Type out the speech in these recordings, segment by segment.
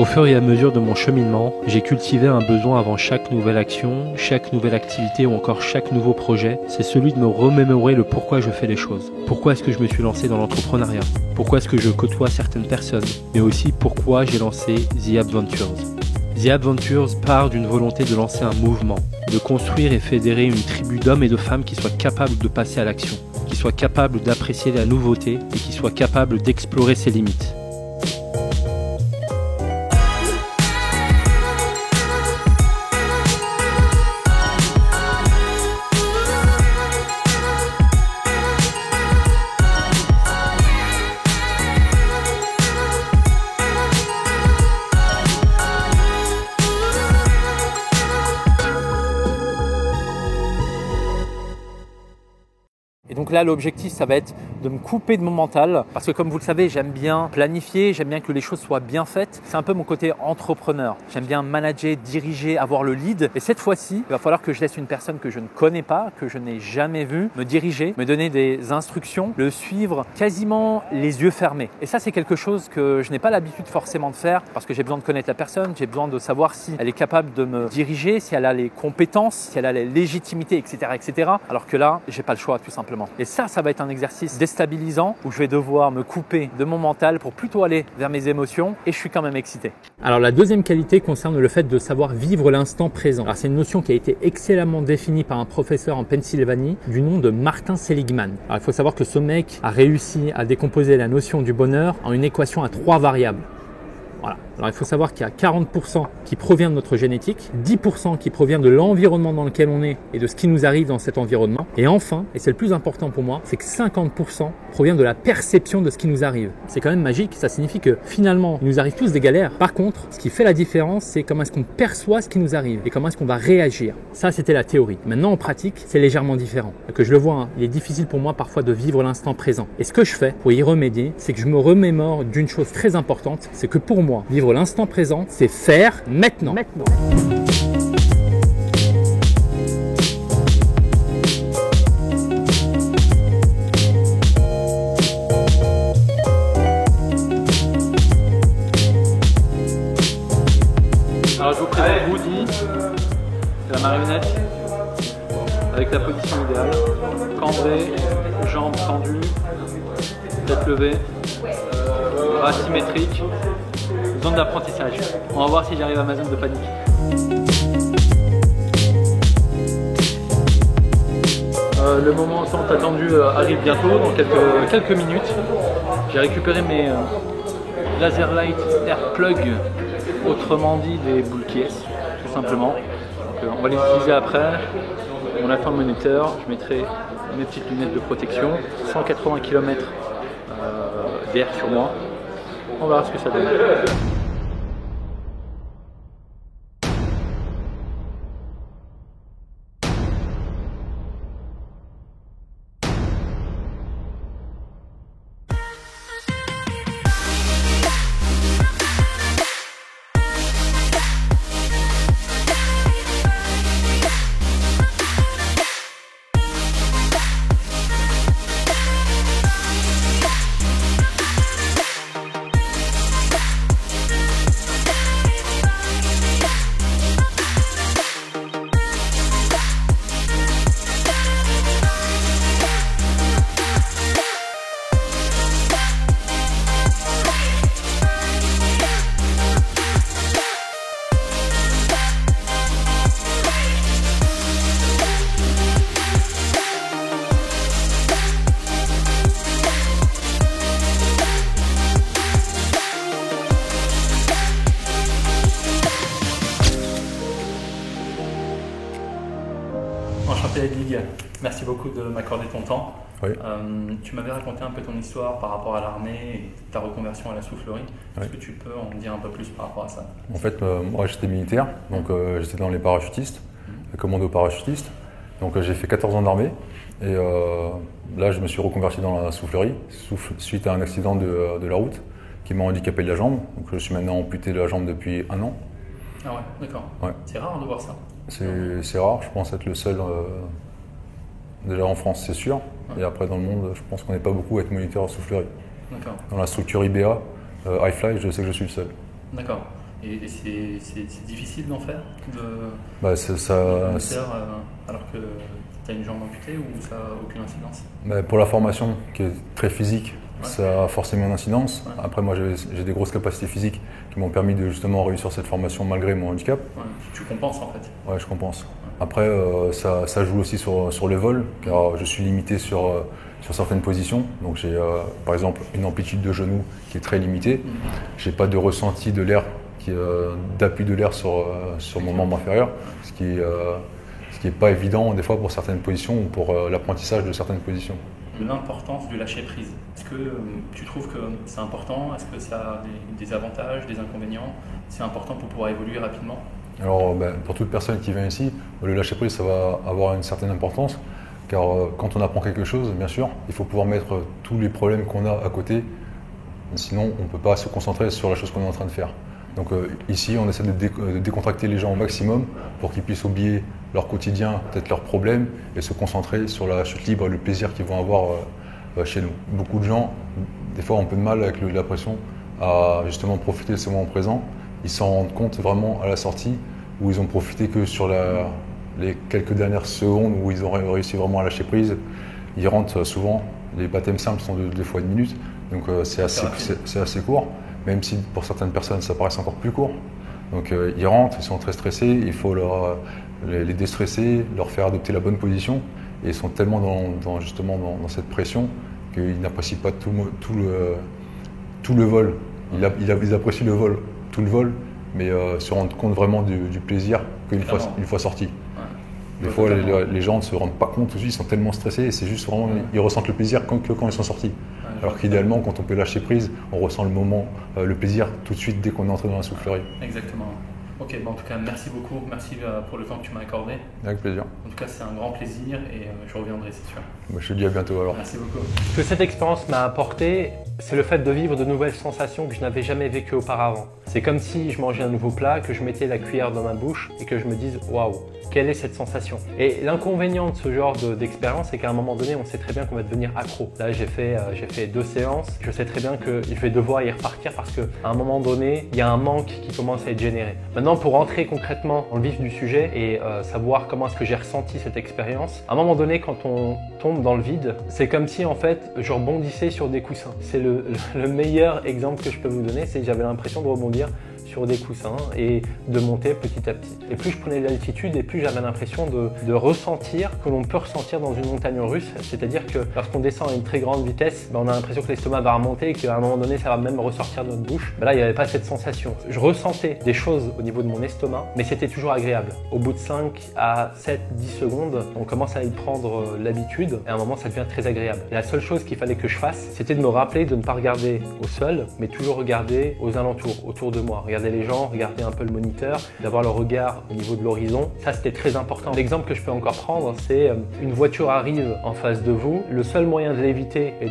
Au fur et à mesure de mon cheminement, j'ai cultivé un besoin avant chaque nouvelle action, chaque nouvelle activité ou encore chaque nouveau projet. C'est celui de me remémorer le pourquoi je fais les choses. Pourquoi est-ce que je me suis lancé dans l'entrepreneuriat? Pourquoi est-ce que je côtoie certaines personnes? Mais aussi pourquoi j'ai lancé The Adventures. The Adventures part d'une volonté de lancer un mouvement, de construire et fédérer une tribu d'hommes et de femmes qui soient capables de passer à l'action, qui soient capables d'apprécier la nouveauté et qui soient capables d'explorer ses limites. Et donc là, l'objectif, ça va être de me couper de mon mental parce que comme vous le savez, j'aime bien planifier, j'aime bien que les choses soient bien faites. C'est un peu mon côté entrepreneur. J'aime bien manager, diriger, avoir le lead. Et cette fois-ci, il va falloir que je laisse une personne que je ne connais pas, que je n'ai jamais vue, me diriger, me donner des instructions, le suivre quasiment les yeux fermés. Et ça, c'est quelque chose que je n'ai pas l'habitude forcément de faire parce que j'ai besoin de connaître la personne, j'ai besoin de savoir si elle est capable de me diriger, si elle a les compétences, si elle a la légitimité, etc., etc. Alors que là, j'ai pas le choix tout simplement. Et ça va être un exercice déstabilisant où je vais devoir me couper de mon mental pour plutôt aller vers mes émotions et je suis quand même excité. Alors la deuxième qualité concerne le fait de savoir vivre l'instant présent. Alors c'est une notion qui a été excellemment définie par un professeur en Pennsylvanie du nom de Martin Seligman. Alors il faut savoir que ce mec a réussi à décomposer la notion du bonheur en une équation à 3 variables. Voilà. Alors il faut savoir qu'il y a 40% qui provient de notre génétique, 10% qui provient de l'environnement dans lequel on est et de ce qui nous arrive dans cet environnement. Et enfin, et c'est le plus important pour moi, c'est que 50% provient de la perception de ce qui nous arrive. C'est quand même magique, ça signifie que finalement, il nous arrive tous des galères. Par contre, ce qui fait la différence, c'est comment est-ce qu'on perçoit ce qui nous arrive et comment est-ce qu'on va réagir. Ça, c'était la théorie. Maintenant, en pratique, c'est légèrement différent. Que je le vois, il est difficile pour moi parfois de vivre l'instant présent. Et ce que je fais pour y remédier, c'est que je me remémore d'une chose très importante, c'est que pour moi, vivre l'instant présent, c'est faire maintenant. Alors je vous présente Woody, c'est la marionnette, avec la position idéale, cambré, jambes tendues, tête levée, bras symétriques. Zone d'apprentissage. On va voir si j'arrive à ma zone de panique. Le moment tant attendu arrive bientôt, dans quelques minutes. J'ai récupéré mes Laserlight Air Plug, autrement dit des boules qui tout simplement. Donc, on va les utiliser après. On attend le moniteur, je mettrai mes petites lunettes de protection, 180 km d'air sur moi. On va voir ce que ça donne. Enchanté Edlig, merci beaucoup de m'accorder ton temps. Oui. Tu m'avais raconté un peu ton histoire par rapport à l'armée et ta reconversion à la soufflerie. Est-ce que tu peux en dire un peu plus par rapport à ça? En fait, moi j'étais militaire, donc j'étais dans les parachutistes, commando parachutiste. Donc j'ai fait 14 ans d'armée et là je me suis reconverti dans la soufflerie suite à un accident de la route qui m'a handicapé de la jambe. Donc je suis maintenant amputé de la jambe depuis 1 an. Ah ouais, d'accord. Ouais. C'est rare de voir ça. C'est rare, je pense être le seul, déjà en France c'est sûr, et après dans le monde je pense qu'on n'est pas beaucoup à être moniteur à soufflerie. D'accord. Dans la structure IBA, iFly, je sais que je suis le seul. D'accord. Et c'est difficile d'en faire alors que tu as une jambe amputée ou ça n'a aucune incidence? Pour la formation qui est très physique, ça a forcément une incidence. Ouais. Après, moi, j'ai des grosses capacités physiques qui m'ont permis de justement réussir cette formation malgré mon handicap. Ouais. Tu compenses en fait? Ouais, je compense. Après, ça joue aussi sur le vol, car je suis limité sur certaines positions. Donc j'ai par exemple une amplitude de genou qui est très limitée. J'ai pas de ressenti de l'air, d'appui de l'air sur mon membre inférieur, ce qui est pas évident des fois pour certaines positions ou pour l'apprentissage de certaines positions. L'importance du lâcher prise. Est-ce que tu trouves que c'est important? Est-ce que ça a des avantages, des inconvénients? C'est important pour pouvoir évoluer rapidement? Alors pour toute personne qui vient ici, le lâcher prise ça va avoir une certaine importance, car quand on apprend quelque chose, bien sûr, il faut pouvoir mettre tous les problèmes qu'on a à côté, sinon on ne peut pas se concentrer sur la chose qu'on est en train de faire. Donc ici on essaie de décontracter les gens au maximum pour qu'ils puissent oublier leur quotidien, peut-être leurs problèmes, et se concentrer sur la chute libre et le plaisir qu'ils vont avoir chez nous. Beaucoup de gens, des fois ont un peu de mal avec la pression à justement profiter de ce moment présent. Ils s'en rendent compte vraiment à la sortie, où ils ont profité que sur les quelques dernières secondes où ils ont réussi vraiment à lâcher prise. Ils rentrent souvent, les baptêmes simples sont de 2 fois 1 minute, donc c'est assez court, même si pour certaines personnes ça paraît encore plus court. Donc ils rentrent, ils sont très stressés, il faut les déstresser, leur faire adopter la bonne position, et ils sont tellement dans cette pression qu'ils n'apprécient pas tout le vol. Ils apprécient le vol, tout le vol, mais se rendent compte vraiment du plaisir qu'une fois sorti. Des fois, les gens ne se rendent pas compte aussi, ils sont tellement stressés et c'est juste vraiment, ils ressentent le plaisir que quand ils sont sortis. Alors qu'idéalement, quand on peut lâcher prise, on ressent le plaisir tout de suite dès qu'on est entré dans la soufflerie. Exactement. Ok, en tout cas, merci beaucoup. Merci pour le temps que tu m'as accordé. Avec plaisir. En tout cas, c'est un grand plaisir et je reviendrai, c'est sûr. Je te dis à bientôt alors. Merci beaucoup. Ce que cette expérience m'a apporté, c'est le fait de vivre de nouvelles sensations que je n'avais jamais vécues auparavant. C'est comme si je mangeais un nouveau plat, que je mettais la cuillère dans ma bouche et que je me dise « Waouh, quelle est cette sensation ?» Et l'inconvénient de ce genre d'expérience, c'est qu'à un moment donné, on sait très bien qu'on va devenir accro. Là, j'ai fait 2 séances. Je sais très bien que je vais devoir y repartir parce qu'à un moment donné, il y a un manque qui commence à être généré. Maintenant, pour rentrer concrètement dans le vif du sujet et savoir comment est-ce que j'ai ressenti cette expérience, à un moment donné, quand on tombe dans le vide, c'est comme si en fait, je rebondissais sur des coussins. C'est le meilleur exemple que je peux vous donner, c'est que j'avais l'impression de rebondir sur des coussins et de monter petit à petit. Et plus je prenais de l'altitude et plus j'avais l'impression de ressentir que l'on peut ressentir dans une montagne russe, c'est-à-dire que lorsqu'on descend à une très grande vitesse, on a l'impression que l'estomac va remonter et qu'à un moment donné ça va même ressortir de notre bouche. Là il n'y avait pas cette sensation. Je ressentais des choses au niveau de mon estomac, mais c'était toujours agréable. Au bout de 5 à 7, 10 secondes, on commence à y prendre l'habitude et à un moment ça devient très agréable. Et la seule chose qu'il fallait que je fasse, c'était de me rappeler de ne pas regarder au sol, mais toujours regarder aux alentours, autour de moi. Regarder les gens, regarder un peu le moniteur, d'avoir le regard au niveau de l'horizon. Ça, c'était très important. L'exemple que je peux encore prendre, c'est une voiture arrive en face de vous. Le seul moyen de l'éviter et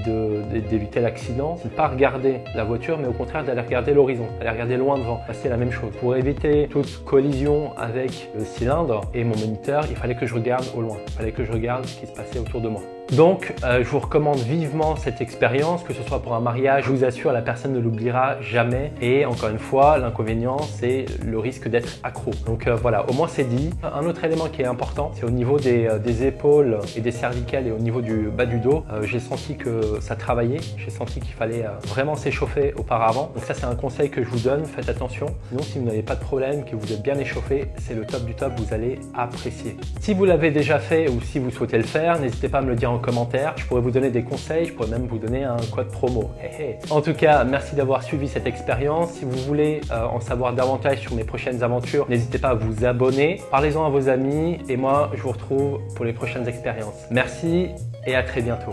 d'éviter l'accident, c'est de ne pas regarder la voiture, mais au contraire d'aller regarder l'horizon, d'aller regarder loin devant. C'est la même chose. Pour éviter toute collision avec le cylindre et mon moniteur, il fallait que je regarde au loin. Il fallait que je regarde ce qui se passait autour de moi. Donc, je vous recommande vivement cette expérience, que ce soit pour un mariage, je vous assure, la personne ne l'oubliera jamais. Et encore une fois, l'inconvénient, c'est le risque d'être accro. Donc voilà, au moins c'est dit. Un autre élément qui est important, c'est au niveau des épaules et des cervicales et au niveau du bas du dos. J'ai senti que ça travaillait, j'ai senti qu'il fallait vraiment s'échauffer auparavant. Donc ça, c'est un conseil que je vous donne, faites attention. Sinon, si vous n'avez pas de problème, que vous êtes bien échauffé, c'est le top du top, vous allez apprécier. Si vous l'avez déjà fait ou si vous souhaitez le faire, n'hésitez pas à me le dire en commentaire. Je pourrais vous donner des conseils, je pourrais même vous donner un code promo. En tout cas, merci d'avoir suivi cette expérience. Si vous voulez en savoir davantage sur mes prochaines aventures, n'hésitez pas à vous abonner. Parlez-en à vos amis et moi, je vous retrouve pour les prochaines expériences. Merci et à très bientôt.